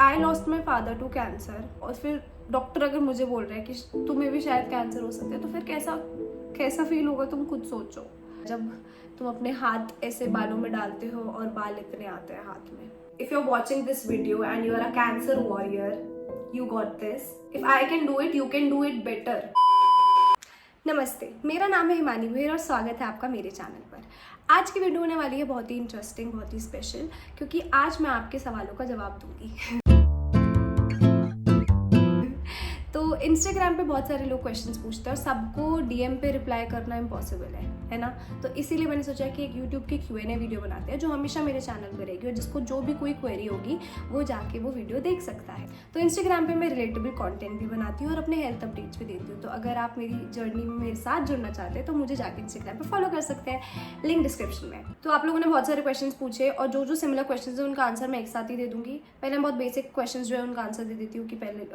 I lost my father to cancer और फिर doctor अगर मुझे बोल रहे हैं कि तुम्हें भी शायद कैंसर हो सकता है, तो फिर कैसा फील होगा तुम खुद सोचो। जब तुम अपने हाथ ऐसे बालों में डालते हो और बाल इतने आते हैं हाथ में। If you are watching this video and you are a cancer warrior, you got this. If I can do it, you can do it better. नमस्ते, मेरा नाम है हिमानी भोयर और स्वागत है आपका मेरे चैनल पर। आज की वीडियो होने वाली है बहुत ही इंटरेस्टिंग, बहुत ही स्पेशल, क्योंकि आज मैं आपके सवालों का जवाब दूंगी। तो इंस्टाग्राम पे बहुत सारे लोग क्वेश्चंस पूछते हैं और सबको डीएम पे रिप्लाई करना इम्पॉसिबल है ना। तो इसीलिए मैंने सोचा कि एक यूट्यूब की Q&A वीडियो बनाते हैं जो हमेशा मेरे चैनल पे रहेगी और जिसको जो भी कोई क्वेरी होगी वो जाके वो वीडियो देख सकता है। तो इंस्टाग्राम पे मैं रिलेटेबल कंटेंट भी बनाती हूँ और अपने हेल्थ अपडेट्स भी देती हूँ। तो अगर आप मेरी जर्नी में मेरे साथ जुड़ना चाहते हैं तो मुझे जाके इंस्टाग्राम पे फॉलो कर सकते हैं, लिंक डिस्क्रिप्शन में। तो आप लोगों ने बहुत सारे क्वेश्चन पूछे और जो सिमिलर क्वेश्चन है उनका आंसर मैं एक साथ ही दे दूंगी। पहले मैं बहुत बेसिक क्वेश्चन जो है उनका आंसर दे देती हूँ कि पहले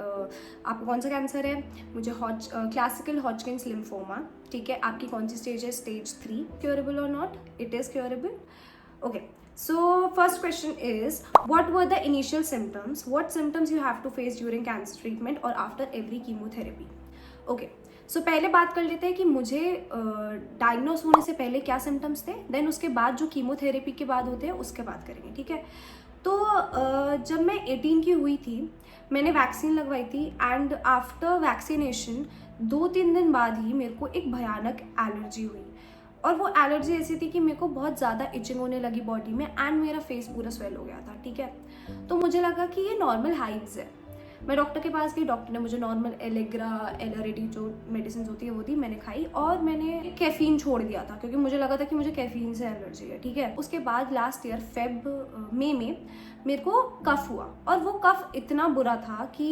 आपको कौन सा कैंसर है। मुझे क्लासिकल हॉजकिंस लिम्फोमा, ठीक है। आपकी कौन सी स्टेज है? स्टेज 3। क्योरेबल और not? It is curable. Okay, so first question is what were the initial symptoms, what symptoms you have to face during cancer treatment और after every chemotherapy. Okay, so पहले बात कर लेते हैं कि मुझे डायग्नोस होने से पहले क्या सिम्टम्स थे, देन उसके बाद जो कीमोथेरेपी के बाद होते हैं उसके बात करेंगे, ठीक है। तो जब मैं 18 की हुई थी मैंने वैक्सीन लगवाई थी एंड आफ्टर वैक्सीनेशन 2-3 दिन बाद ही मेरे को एक भयानक एलर्जी हुई। और वो एलर्जी ऐसी थी कि मेरे को बहुत ज़्यादा इचिंग होने लगी बॉडी में एंड मेरा फेस पूरा स्वेल हो गया था, ठीक है। तो मुझे लगा कि ये नॉर्मल हाइव्स है। मैं डॉक्टर के पास गई, डॉक्टर ने मुझे नॉर्मल एलेग्रा एलआरडी जो मेडिसिन होती है वो दी, मैंने खाई और मैंने कैफीन छोड़ दिया था क्योंकि मुझे लगा था कि मुझे कैफीन से एलर्जी है, ठीक है। उसके बाद लास्ट ईयर मई में मेरे को कफ हुआ और वो कफ इतना बुरा था कि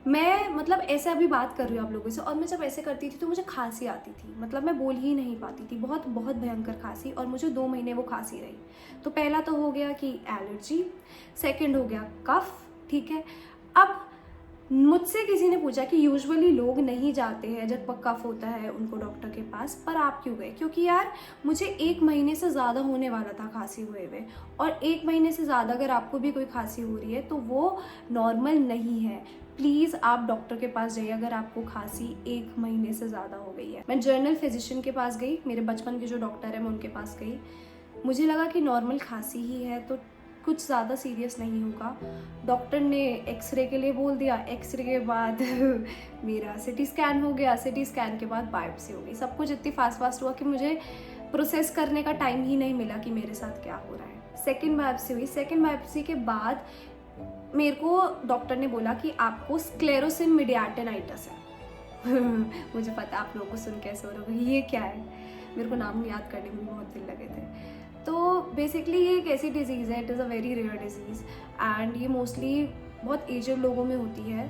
मैं मतलब ऐसे अभी बात कर रही हूँ आप लोगों से और मैं जब ऐसे करती थी तो मुझे खांसी आती थी, मतलब मैं बोल ही नहीं पाती थी, बहुत बहुत भयंकर खांसी। और मुझे 2 महीने वो खांसी रही। तो पहला तो हो गया कि एलर्जी, सेकंड हो गया कफ, ठीक है। अब मुझसे किसी ने पूछा कि यूजुअली लोग नहीं जाते हैं जब कफ होता है उनको डॉक्टर के पास, पर आप क्यों गए? क्योंकि यार मुझे 1 महीने से ज़्यादा होने वाला था खांसी हुए हुए, और 1 महीने से ज़्यादा अगर आपको भी कोई खांसी हो रही है तो वो नॉर्मल नहीं है। प्लीज़ आप डॉक्टर के पास जाइए अगर आपको खांसी 1 महीने से ज़्यादा हो गई है। मैं जर्नल फिजिशियन के पास गई, मेरे बचपन के जो डॉक्टर है मैं उनके पास गई। मुझे लगा कि नॉर्मल खांसी ही है तो कुछ ज़्यादा सीरियस नहीं होगा। डॉक्टर ने एक्सरे के लिए बोल दिया, एक्सरे के बाद मेरा सिटी स्कैन हो गया, सिटी स्कैन के बाद बायोप्सी हो गई। सब कुछ इतनी फास्ट हुआ कि मुझे प्रोसेस करने का टाइम ही नहीं मिला कि मेरे साथ क्या हो रहा है। सेकेंड बायोप्सी हुई, सेकेंड बायोप्सी के बाद मेरे को डॉक्टर ने बोला कि आपको स्क्लेरोसिन मीडियाटिनाइटिस है। मुझे पता आप लोगों को सुन कैसे हो रहा है ये क्या है, मेरे को नाम याद करने में बहुत दिन लगे थे। तो बेसिकली ये एक ऐसी डिजीज़ है, it is a very rare disease and ये मोस्टली बहुत एजड लोगों में होती है।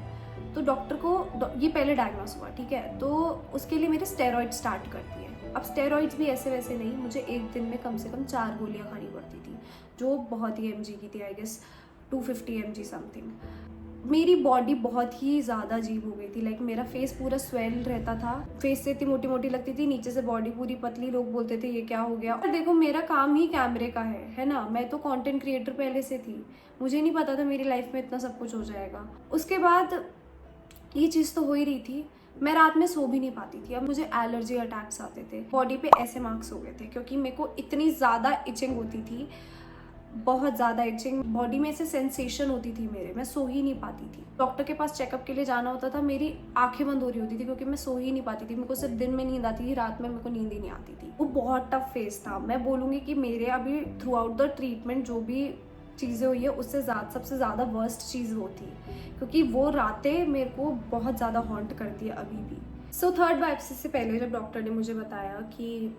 तो डॉक्टर को ये पहले डायग्नोस हुआ, ठीक है। तो उसके लिए मेरे स्टेरॉइड स्टार्ट कर दिए। अब स्टेरॉइड्स भी ऐसे वैसे नहीं, मुझे एक दिन में कम से कम 4 गोलियाँ खानी पड़ती थी जो बहुत ही mg की थी, आई गेस 250 mg समथिंग। मेरी बॉडी बहुत ही ज़्यादा अजीब हो गई थी, लाइक मेरा फेस पूरा स्वेल रहता था, फेस से इतनी मोटी मोटी लगती थी, नीचे से बॉडी पूरी पतली, लोग बोलते थे ये क्या हो गया। और देखो मेरा काम ही कैमरे का है ना, मैं तो कंटेंट क्रिएटर पहले से थी, मुझे नहीं पता था मेरी लाइफ में इतना सब कुछ हो जाएगा। उसके बाद ये चीज़ तो हो ही रही थी, मैं रात में सो भी नहीं पाती थी। अब मुझे एलर्जी अटैक्स आते थे, बॉडी पे ऐसे मार्क्स हो गए थे क्योंकि मेरे को इतनी ज़्यादा इचिंग होती थी, बहुत ज़्यादा इचिंग, बॉडी में ऐसे सेंसेशन होती थी मेरे, मैं सो ही नहीं पाती थी। डॉक्टर के पास चेकअप के लिए जाना होता था, मेरी आंखें बंद हो रही होती थी क्योंकि मैं सो ही नहीं पाती थी। मेरे को सिर्फ दिन में नींद आती थी, रात में मेरे को नींद ही नहीं आती थी। वो बहुत टफ फेस था। मैं बोलूँगी कि मेरे अभी थ्रू आउट द ट्रीटमेंट जो भी चीज़ें हुई है उससे सबसे ज़्यादा वर्स्ट चीज़ वो थी, क्योंकि वो रातें मेरे को बहुत ज़्यादा हॉन्ट करती है अभी भी। सो थर्ड बायोप्सी से पहले जब डॉक्टर ने मुझे बताया कि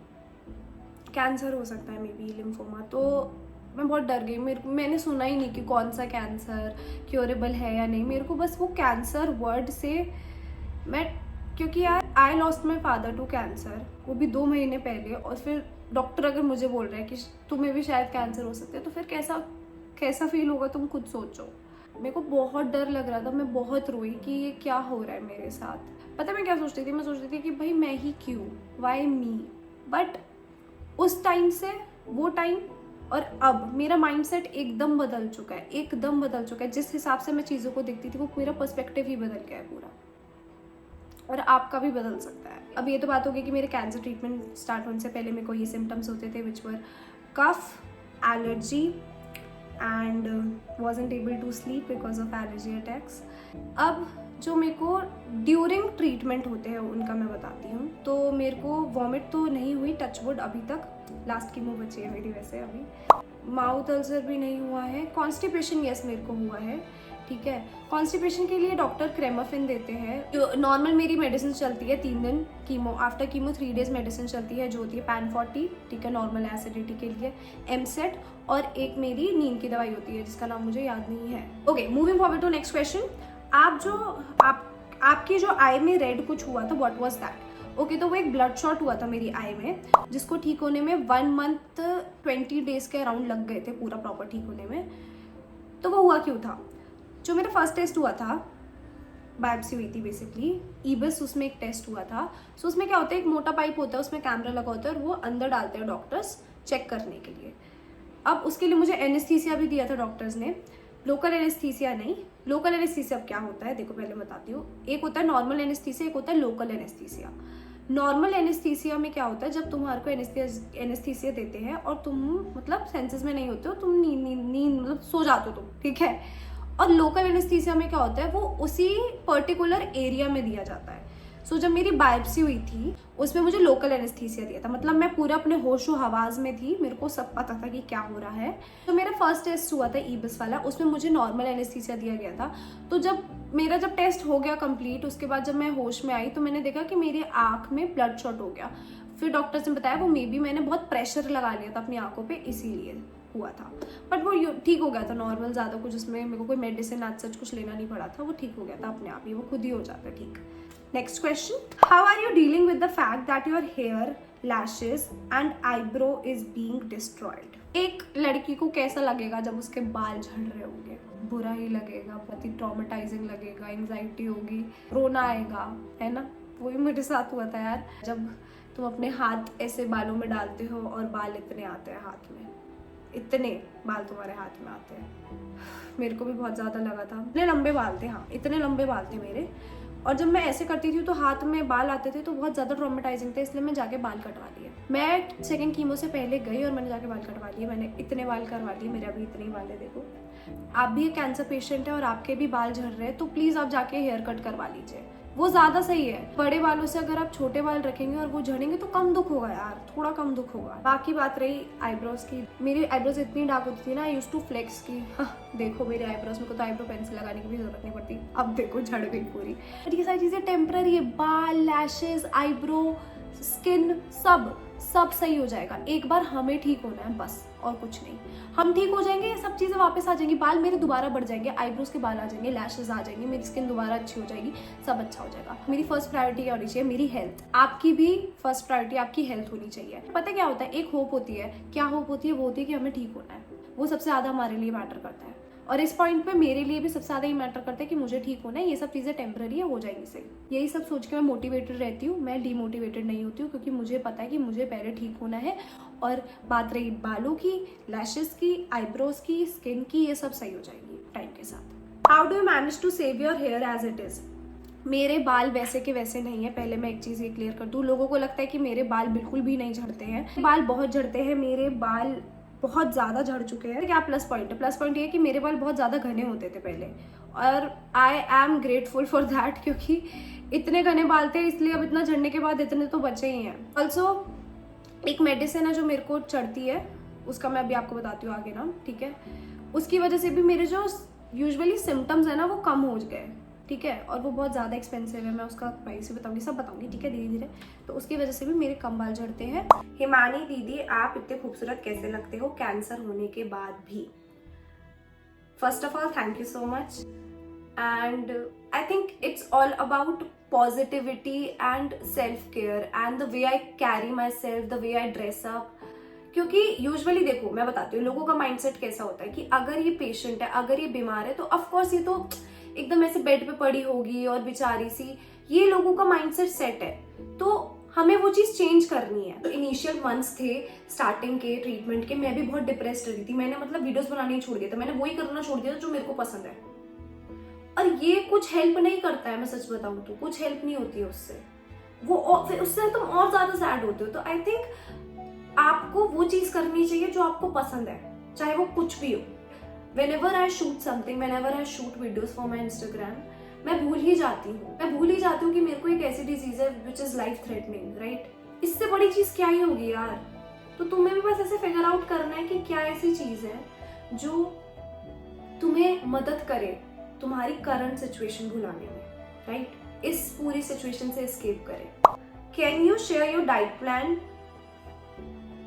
कैंसर हो सकता है, मे बी लिम्फोमा, तो मैं बहुत डर गई। मैंने सुना ही नहीं कि कौन सा कैंसर क्योरेबल है या नहीं। मेरे को बस वो कैंसर वर्ड से मैं, क्योंकि यार I lost my father to cancer, वो भी 2 महीने पहले, और फिर डॉक्टर अगर मुझे बोल रहे हैं कि तुम्हें भी शायद कैंसर हो सकता है तो फिर कैसा फील होगा तुम खुद सोचो। मेरे को बहुत डर लग रहा था, मैं बहुत रोई कि ये क्या हो रहा है मेरे साथ। पता है मैं क्या सोचती थी? मैं सोचती थी कि भाई मैं ही क्यों, वाई मी। बट उस टाइम से वो टाइम और अब मेरा माइंडसेट एकदम बदल चुका है, एकदम बदल चुका है। जिस हिसाब से मैं चीज़ों को देखती थी वो मेरा पर्सपेक्टिव ही बदल गया है पूरा, और आपका भी बदल सकता है। अब ये तो बात हो गई कि मेरे कैंसर ट्रीटमेंट स्टार्ट होने से पहले मेरे को ये सिम्टम्स होते थे which were cough, allergy and wasn't able to sleep because of allergy attacks। अब जो मेरे को ड्यूरिंग ट्रीटमेंट होते हैं उनका मैं बताती हूँ। तो मेरे को वॉमिट तो नहीं हुई, टचवुड अभी तक, लास्ट कीमो बची है मेरी वैसे अभी। माउथ अल्सर भी नहीं हुआ है। कॉन्स्टिपेशन यस मेरे को हुआ है, ठीक है। कॉन्स्टिपेशन के लिए डॉक्टर क्रेमाफिन देते हैं। जो नॉर्मल मेरी मेडिसिन चलती है 3 दिन chemo, after chemo 3 days medicine चलती है जो होती है पैन 40, ठीक है, नॉर्मल एसिडिटी के लिए, एमसेट, और एक मेरी नींद की दवाई होती है जिसका नाम मुझे याद नहीं है। Okay, moving forward to next question. आपकी जो आई में रेड कुछ हुआ था, व्हाट वाज दैट? ओके, तो वो एक ब्लड शॉट हुआ था मेरी आई में, जिसको ठीक होने में 1 मंथ 20 डेज के अराउंड लग गए थे पूरा प्रॉपर ठीक होने में। तो वो हुआ क्यों था? जो मेरा फर्स्ट टेस्ट हुआ था, बायोप्सी हुई थी बेसिकली, ईबस, उसमें एक टेस्ट हुआ था। सो उसमें क्या होता है, एक मोटा पाइप होता है, उसमें कैमरा लगा होता है और वो अंदर डालते हैं डॉक्टर्स चेक करने के लिए। अब उसके लिए मुझे एनेस्थीसिया भी दिया था डॉक्टर्स ने, लोकल एनेस्थीसिया नहीं। लोकल एनेस्थीसिया अब क्या होता है देखो, पहले बताती हूँ। एक होता है नॉर्मल एनेस्थीसिया, एक होता है लोकल एनेस्थीसिया। नॉर्मल एनेस्थीसिया में क्या होता है, जब तुम्हारे को एनेस्थीसिया देते हैं और तुम मतलब सेंसेस में नहीं होते हो, तुम नींद मतलब सो जाते हो तुम, ठीक है। और लोकल एनेस्थीसिया में क्या होता है, वो उसी पर्टिकुलर एरिया में दिया जाता है। सो जब मेरी बायोप्सी हुई थी उसमें मुझे लोकल एनेस्थीसिया दिया था, मतलब मैं पूरा अपने होशो हवास में थी, मेरे को सब पता था कि क्या हो रहा है। तो मेरा फर्स्ट टेस्ट हुआ था ईबस वाला, उसमें मुझे नॉर्मल एनेस्थीसिया दिया गया था। तो जब टेस्ट हो गया कंप्लीट, उसके बाद जब मैं होश में आई तो मैंने देखा कि मेरी आँख में ब्लड शॉट हो गया। फिर डॉक्टर्स ने बताया वो मे बी मैंने बहुत प्रेशर लगा लिया था अपनी आँखों पर, इसीलिए हुआ था। बट वो ठीक हो गया था नॉर्मल, ज़्यादा कुछ उसमें मेरे को कोई मेडिसिन आज सच कुछ लेना नहीं पड़ा था, वो ठीक हो गया था अपने आप ही, वो खुद ही हो जाता है ठीक। Next question, how are you dealing with the fact that your hair, lashes and eyebrow is being destroyed? एक लड़की को कैसा लगेगा जब उसके बाल झड़ रहे होंगे? बुरा ही लगेगा, बहुत ही ट्रॉमेटाइजिंग लगेगा, एंजाइटी होगी, रोना आएगा, है ना। वही मेरे साथ हुआ था यार, जब तुम अपने हाथ ऐसे बालों में डालते हो और बाल इतने आते हैं हाथ में, इतने बाल तुम्हारे हाथ में आते हैं। मेरे को भी बहुत ज़्यादा लगा था, इतने लंबे बाल थे, हाँ इतने लंबे बाल थे मेरे। और जब मैं ऐसे करती थी तो हाथ में बाल आते थे तो बहुत ज़्यादा ट्रॉमेटाइजिंग था, इसलिए मैं जाके बाल कटवा लिए। मैं सेकंड कीमो से पहले गई और मैंने जाके बाल कटवा लिए। मैंने इतने बाल करवा लिए, मेरे अभी इतने ही बाल है। देखो, आप भी एक कैंसर पेशेंट है और आपके भी बाल झड़ रहे हैं तो प्लीज़ आप जाके हेयर कट करवा लीजिए, वो ज़्यादा सही है। बड़े बालों से अगर आप छोटे बाल रखेंगे और वो झड़ेंगे तो कम दुख होगा यार, थोड़ा कम दुख होगा। बाकी बात रही आईब्रोज की, मेरी आईब्रोज इतनी डार्क होती थी ना, आई यूज टू फ्लेक्स की, हाँ देखो मेरे आईब्रोज में को तो आईब्रो पेंसिल लगाने की भी जरूरत नहीं पड़ती, अब देखो झड़ गई पूरी। बट ये सारी चीज़ें टेम्पररी है, बाल, लैशेज, आईब्रो, स्किन, सब सही हो जाएगा। एक बार हमें ठीक होना है बस, और कुछ नहीं। हम ठीक हो जाएंगे, सब चीज़ें वापस आ जाएंगी, बाल मेरे दोबारा बढ़ जाएंगे, आईब्रोज के बाल आ जाएंगे, लैशेज आ जाएंगे, मेरी स्किन दोबारा अच्छी हो जाएगी, सब अच्छा हो जाएगा। मेरी फर्स्ट प्रायोरिटी होनी चाहिए मेरी हेल्थ। आपकी भी फर्स्ट प्रायोरिटी आपकी हेल्थ होनी चाहिए। पता क्या होता है, एक होप होती है, क्या होप होती है? वो होती है कि हमें ठीक होना है, वो सबसे ज़्यादा हमारे लिए मैटर करता है। और इस पॉइंट पे मेरे लिए भी सबसे ज़्यादा ही मैटर करता है कि मुझे ठीक होना है, ये सब चीज़ें टेम्पररी है, हो जाएंगी सही। यही सब सोच के मैं मोटिवेटेड रहती हूँ, मैं डीमोटिवेटेड नहीं होती हूँ, क्योंकि मुझे पता है कि मुझे पहले ठीक होना है। और बात रही बालों की, लैशेस की, आईब्रोज की, स्किन की, ये सब सही हो जाएगी टाइम के साथ। How do you manage to save your hair as it is? मेरे बाल वैसे के वैसे नहीं है। पहले मैं एक चीज़ ये क्लियर कर दूँ, लोगों को लगता है कि मेरे बाल बिल्कुल भी नहीं झड़ते हैं। बाल बहुत झड़ते हैं, मेरे बाल बहुत ज़्यादा झड़ चुके हैं। क्या प्लस पॉइंट है? प्लस पॉइंट ये है कि मेरे बाल बहुत ज़्यादा घने होते थे पहले, और I am grateful for that, क्योंकि इतने घने बाल थे, इसलिए अब इतना झड़ने के बाद इतने तो बचे ही हैं। ऑल्सो एक मेडिसिन है जो मेरे को चढ़ती है, उसका मैं अभी आपको बताती हूँ आगे ना, ठीक है। उसकी वजह से भी मेरे जो यूजुअली सिम्टम्स है ना वो कम हो गए, ठीक है। और वो बहुत ज़्यादा एक्सपेंसिव है, मैं उसका प्राइस भी बताऊंगी, सब बताऊंगी, ठीक है, धीरे धीरे। तो उसकी वजह से भी मेरे कम बाल झड़ते हैं। हिमानी दीदी, आप इतने खूबसूरत कैसे लगते हो कैंसर होने के बाद भी? First of all thank you so much, and I think it's all about positivity and self care and the way I carry my self, the way I dress up. क्योंकि यूजुअली देखो मैं बताती हूँ लोगों का माइंडसेट कैसा होता है कि अगर ये पेशेंट है, अगर ये बीमार है, तो ऑफकोर्स ये तो एकदम ऐसे बेड पे पड़ी होगी और बेचारी सी, ये लोगों का माइंडसेट सेट है। तो हमें वो चीज़ चेंज करनी है। तो इनिशियल मंथ्स थे स्टार्टिंग के ट्रीटमेंट के, मैं भी बहुत डिप्रेस्ड रही थी। मैंने मतलब वीडियोस बनाने ही छोड़ दिया था, मैंने वही करना छोड़ दिया था जो मेरे को पसंद है। और ये कुछ हेल्प नहीं करता है, मैं सच बताऊं तो कुछ हेल्प नहीं होती है उससे, वो फिर उससे तुम और ज्यादा सैड होते हो। तो आई थिंक आपको वो चीज करनी चाहिए जो आपको पसंद है, चाहे वो कुछ भी हो। whenever I shoot something, whenever I shoot videos for my Instagram, मैं भूल ही जाती हूँ कि मेरे को एक ऐसी डिजीज है which is life threatening, right. इससे बड़ी चीज क्या ही होगी यार। तो तुम्हें भी बस ऐसे फिगर आउट करना है कि क्या ऐसी चीज है जो तुम्हें मदद करे तुम्हारी करंट सिचुएशन भुलाने में, राइट। इस पूरी सिचुएशन से एस्केप करे। Can you share your diet plan,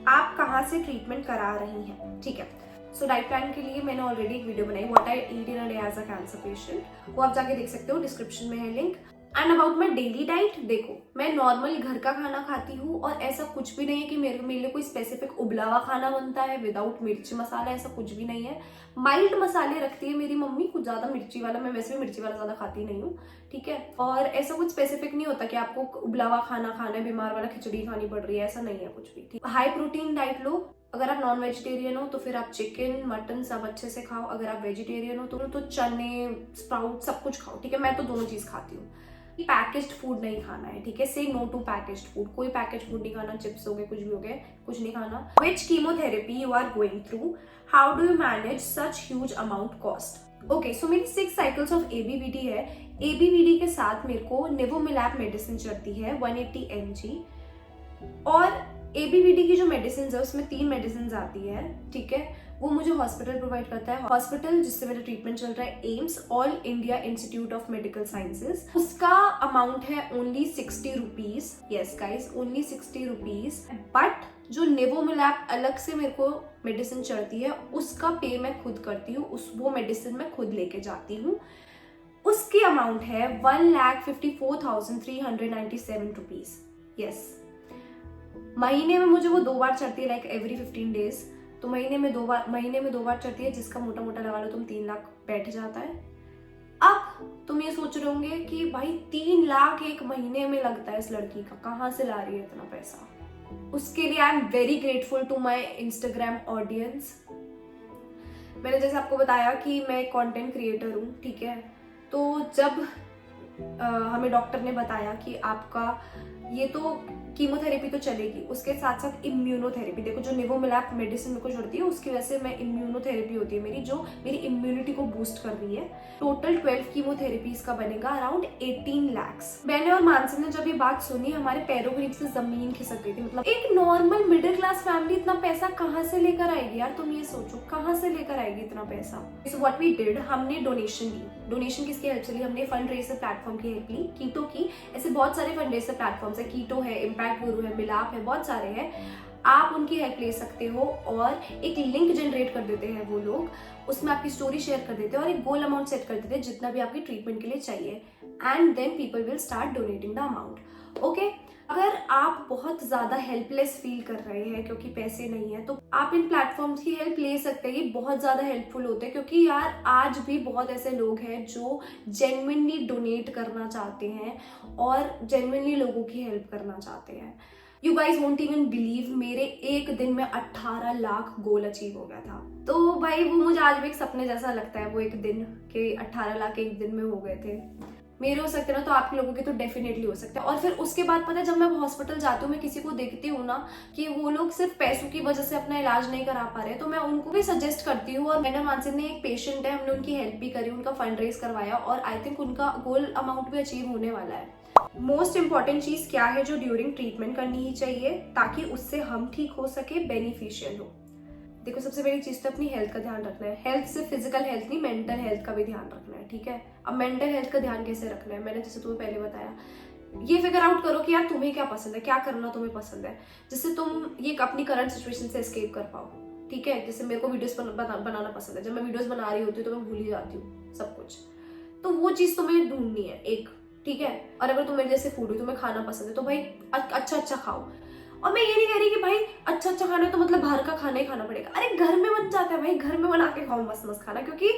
आप कहाँ से ट्रीटमेंट करा रही हैं, ठीक है। सो डाइट प्लान के लिए मैंने ऑलरेडी एक वीडियो बनाई, what I eat in a day as a cancer patient, वो आप जाके देख सकते हो, डिस्क्रिप्शन में है link. And about my daily diet, देखो मैं नॉर्मल घर का खाना खाती हूँ और ऐसा कुछ भी नहीं है कि मेरे लिए कोई स्पेसिफिक उबला हुआ खाना बनता है विदाउट मिर्च मसाला, ऐसा कुछ भी नहीं है। माइल्ड मसाले रखती है मेरी मम्मी, कुछ ज्यादा मिर्ची वाला, मैं वैसे भी मिर्ची वाला ज्यादा खाती नहीं हूँ, ठीक है। और ऐसा कुछ स्पेसिफिक नहीं होता कि आपको उबला हुआ खाना खाना है, बीमार वाला खिचड़ी खानी पड़ रही है, ऐसा नहीं है कुछ भी। हाई प्रोटीन डाइट लो। अगर आप नॉन वेजिटेरियन हो तो फिर आप चिकन मटन सब अच्छे से खाओ। अगर आप वेजिटेरियन हो तो चने स्प्राउट सब कुछ खाओ, ठीक है। मैं तो दोनों चीज खाती हूँ। पैकेज्ड फूड नहीं खाना है, ठीक है। से नो टू पैकेज्ड फूड, कोई पैकेज फूड नहीं खाना, चिप्स हो गए कुछ भी हो गए, कुछ नहीं खाना। Which chemotherapy you are going through, how do you manage such huge amount cost. Okay, so मेरी 6 साइकिल्स ऑफ ABVD है। ABVD के साथ मेरे को निवोमिलैप मेडिसिन चढ़ती है 180 mg, और ABVD की जो मेडिसिन है उसमें 3 मेडिसिन आती है, ठीक है। वो मुझे हॉस्पिटल प्रोवाइड करता है। हॉस्पिटल जिससे मेरा ट्रीटमेंट चल रहा है AIIMS, all India institute of medical sciences. उसका अमाउंट है only 60 rupees. Yes guys, only 60 rupees. But जो निवोमिलैप अलग से मेरे को मेडिसिन चढ़ती है उसका पे मैं खुद करती हूँ, वो मेडिसिन मैं खुद लेके जाती हूँ। उसकी अमाउंट है 1,54,397 रुपीज। यस, महीने में मुझे वो 2 बार चढ़ती है, लाइक एवरी 15 डेज। तो महीने में दो बार चढ़ती है, जिसका मोटा मोटा लगा लो तुम 3 लाख बैठ जाता है। अब तुम ये सोच रहे होंगे कि भाई 3 लाख एक महीने में लगता है इस लड़की का, कहाँ से ला रही है इतना पैसा। उसके लिए I am very grateful to my Instagram audience. मैंने जैसे आपको बताया कि मैं कंटेंट क्रिएटर हूँ, ठीक है। तो जब हमें डॉक्टर ने बताया कि आपका ये तो कीमोथेरेपी तो चलेगी, उसके साथ साथ इम्यूनोथेरेपी, देखो जो निवोमिलैप मेडिसिन मेरे को चढ़ती है उसकी वजह से मैं इम्यूनोथेरेपी होती है मेरी, जो मेरी इम्यूनिटी को बूस्ट कर रही है। टोटल 12 कीमोथेरेपीज का बनेगा अराउंड 18 lakhs। मैंने और मानसी ने जब ये बात सुनी हमारे पैरों के नीचे से जमीन खिसक गई थी। मतलब एक नॉर्मल मिडिल क्लास फैमिली इतना पैसा कहाँ से लेकर आएगी यार, तुम ये सोचो कहाँ से लेकर आएगी इतना पैसा। सो व्हाट वी डिड, हमने डोनेशन ली। डोनेशन किसकी हेल्प से ली? हमने फंड रेजर प्लेटफॉर्म की हेल्प ली, कीटो की। ऐसे बहुत सारे फंड रेजर प्लेटफॉर्म्स है, कीटो है, इम्पैक्ट गुरु है, मिलाप है, बहुत सारे हैं। आप उनकी हेल्प ले सकते हो और एक लिंक जनरेट कर देते हैं वो लोग, उसमें आपकी स्टोरी शेयर कर देते हैं और एक गोल अमाउंट सेट कर देते हैं जितना भी आपकी ट्रीटमेंट के लिए चाहिए, and then people will start donating the amount. Okay, अगर आप बहुत ज्यादा हेल्पलेस फील कर रहे हैं क्योंकि पैसे नहीं है तो आप इन प्लेटफॉर्म्स की हेल्प ले सकते हैं। ये बहुत ज्यादा हेल्पफुल होते हैं क्योंकि यार आज भी बहुत ऐसे लोग हैं जो जेन्युइनली डोनेट करना चाहते हैं और जेन्युइनली लोगों की हेल्प करना चाहते हैं। You guys won't even believe, मेरे एक दिन में 18 लाख गोल अचीव हो गया था। तो भाई वो मुझे आज भी एक सपने जैसा लगता है, वो एक दिन के 18 लाख एक दिन में हो गए थे। मेरे हो सकते ना, तो आप लोगों के तो डेफिनेटली हो सकते हैं। और फिर उसके बाद पता है, जब मैं हॉस्पिटल जाती हूँ, मैं किसी को देखती हूँ ना कि वो लोग सिर्फ पैसों की वजह से अपना इलाज नहीं करा पा रहे, तो मैं उनको भी सजेस्ट करती हूँ। और मैंने मानसी ने एक पेशेंट है, हमने उनकी हेल्प भी करी, उनका फंड रेज करवाया और आई थिंक उनका गोल अमाउंट भी अचीव होने वाला है। मोस्ट इंपॉर्टेंट चीज क्या है जो ड्यूरिंग ट्रीटमेंट करनी ही चाहिए ताकि उससे हम ठीक हो सके, बेनिफिशियल हो। देखो सबसे पहली चीज तो अपनी हेल्थ का ध्यान रखना है। हेल्थ सिर्फ फिजिकल हेल्थ नहीं, मेंटल हेल्थ का भी ध्यान रखना है, ठीक है। अब मेंटल हेल्थ का ध्यान कैसे रखना है, मैंने जैसे तुम्हें पहले बताया, ये फिगर आउट करो कि यार तुम्हें क्या पसंद है, क्या करना तुम्हें पसंद है, जिससे तुम ये अपनी करंट सिचुएशन से एस्केप कर पाओ, ठीक है। जैसे मेरे को वीडियोस बनाना पसंद है, जब मैं वीडियोस बना रही होती हूँ तो मैं भूल ही जाती हूँ सब कुछ, तो वो चीज तुम्हें ढूंढनी है एक, ठीक है। और अगर तुम्हें जैसे फूड हो, तुम्हें खाना पसंद है तो भाई अच्छा खाओ। और मैं ये नहीं कह रही कि भाई अच्छा खाना है तो मतलब बाहर का खाना ही खाना पड़ेगा। अरे घर में बन जाता है भाई, घर में बना के खाओ मस्त खाना, क्योंकि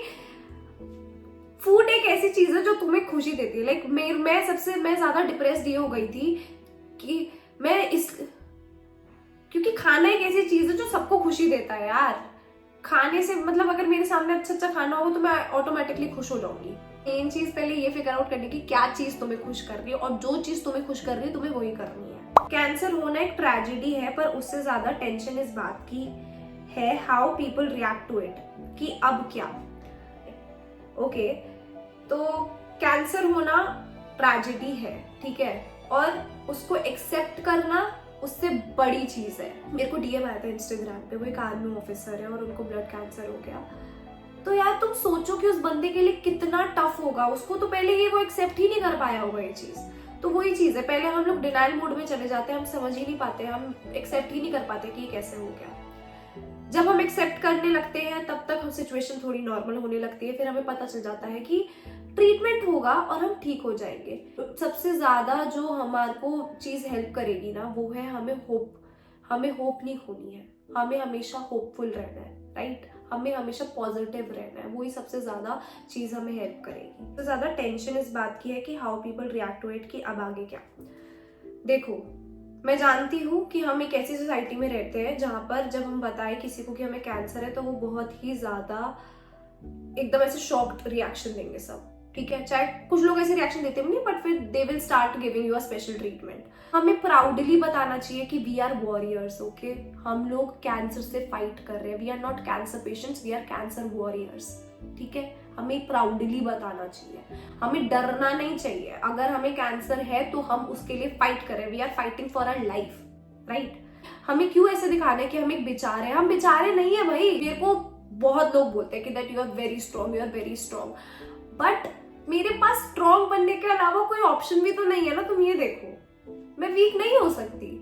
फूड एक ऐसी चीज है जो तुम्हें खुशी देती है। लाइक मैं ज्यादा डिप्रेस्ड ये हो गई थी कि क्योंकि खाना एक ऐसी चीज है जो सबको खुशी देता है यार। खाने से मतलब अगर मेरे सामने अच्छा अच्छा खाना हो तो मैं ऑटोमेटिकली खुश हो जाऊंगी। मेन चीज पहले ये फिगर आउट करनी कि क्या चीज तुम्हें खुश कर रही है, और जो चीज तुम्हें खुश कर रही है तुम्हें वही करनी है। कैंसर होना एक ट्रेजेडी है, पर उससे ज्यादा टेंशन इस बात की है how people react to it, कि अब क्या। ओके, तो कैंसर होना ट्रेजेडी है, ठीक है, और उसको एक्सेप्ट करना उससे बड़ी चीज है। मेरे को डीएम आया था इंस्टाग्राम पे, वो एक आर्मी ऑफिसर है और उनको ब्लड कैंसर हो गया। तो यार तुम सोचो कि उस बंदे के लिए कितना टफ होगा, उसको तो पहले ये वो एक्सेप्ट ही नहीं कर पाया होगा ये चीज। तो वही चीज है, पहले हम लोग डिनाइल मोड में चले जाते हैं, हम समझ ही नहीं पाते, हम एक्सेप्ट ही नहीं कर पाते कि ये कैसे हो गया। जब हम एक्सेप्ट करने लगते हैं तब तक हम सिचुएशन थोड़ी नॉर्मल होने लगती है, फिर हमें पता चल जाता है कि ट्रीटमेंट होगा और हम ठीक हो जाएंगे। तो सबसे ज्यादा जो हमारे को चीज हेल्प करेगी ना वो है हमें होप नहीं खोनी है, हमें हमेशा होपफुल रहना है, राइट, हमें हमेशा पॉजिटिव रहना है, वही सबसे ज्यादा चीज हमें हेल्प करेगी। सबसे ज्यादा टेंशन इस बात की है कि how people react to it, कि अब आगे क्या। देखो, मैं जानती हूँ कि हम एक ऐसी सोसाइटी में रहते हैं जहां पर जब हम बताएं किसी को कि हमें कैंसर है तो वो बहुत ही ज्यादा एकदम ऐसे शॉक्ड रिएक्शन देंगे सब, ठीक है। चाहे कुछ लोग ऐसे रिएक्शन देते भी नहीं, बट फिर they will start giving you a special treatment. हमें प्राउडली बताना चाहिए कि वी आर वॉरियर्स, ओके, हम लोग कैंसर से फाइट कर रहे हैं, we are not cancer patients, we are cancer warriors, ठीक है। हमें प्राउडली बताना चाहिए, हमें डरना नहीं चाहिए। अगर हमें कैंसर है तो हम उसके लिए फाइट करें, we are fighting for our life, right. हमें क्यों ऐसे दिखाना है कि हम एक बेचारे हैं, हम बेचारे नहीं है भाई। मेरे को बहुत लोग बोलते हैं कि that you are very strong, you are very strong, but मेरे पास स्ट्रॉन्ग बनने के अलावा कोई ऑप्शन भी तो नहीं है ना। तुम ये देखो, मैं वीक नहीं हो सकती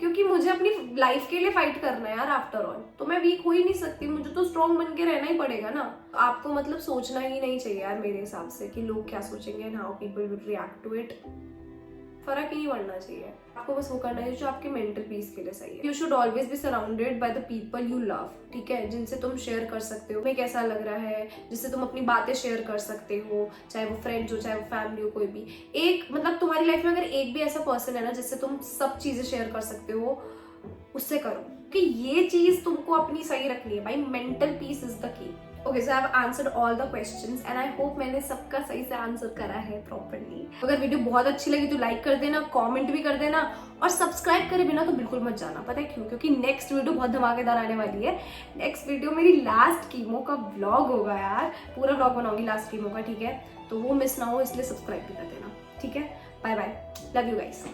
क्योंकि मुझे अपनी लाइफ के लिए फाइट करना है यार, आफ्टर ऑल। तो मैं वीक हो ही नहीं सकती, मुझे तो स्ट्रॉन्ग बन के रहना ही पड़ेगा ना। आपको मतलब सोचना ही नहीं चाहिए यार मेरे हिसाब से कि लोग क्या सोचेंगे and how people will react to it. फर्क ही नहीं पड़ना चाहिए, आपको बस वो करना है जो आपके मेंटल पीस के लिए सही है। You should always be surrounded by the people you love, ठीक है, जिनसे तुम शेयर कर सकते हो तुम्हें कैसा लग रहा है, जिससे तुम अपनी बातें शेयर कर सकते हो, चाहे वो फ्रेंड्स हो, चाहे वो फैमिली हो, कोई भी एक, मतलब तुम्हारी लाइफ में अगर एक भी ऐसा पर्सन है ना जिससे तुम सब चीजें शेयर कर सकते हो, उससे करो, कि ये चीज तुमको अपनी सही रखनी है भाई। Mental peace is the key. Okay, so I have answered all the questions and I hope मैंने सबका सही से आंसर करा है प्रॉपर्ली। अगर वीडियो बहुत अच्छी लगी तो लाइक कर देना, कमेंट भी कर देना, और सब्सक्राइब करे बिना तो बिल्कुल मत जाना। पता है क्यों? क्योंकि नेक्स्ट वीडियो बहुत धमाकेदार आने वाली है। नेक्स्ट वीडियो मेरी लास्ट कीमो का व्लॉग होगा यार, पूरा व्लॉग बनाऊंगी लास्ट कीमो का, ठीक है, तो वो मिस ना हो इसलिए सब्सक्राइब भी कर देना, ठीक है। Bye bye, love you guys.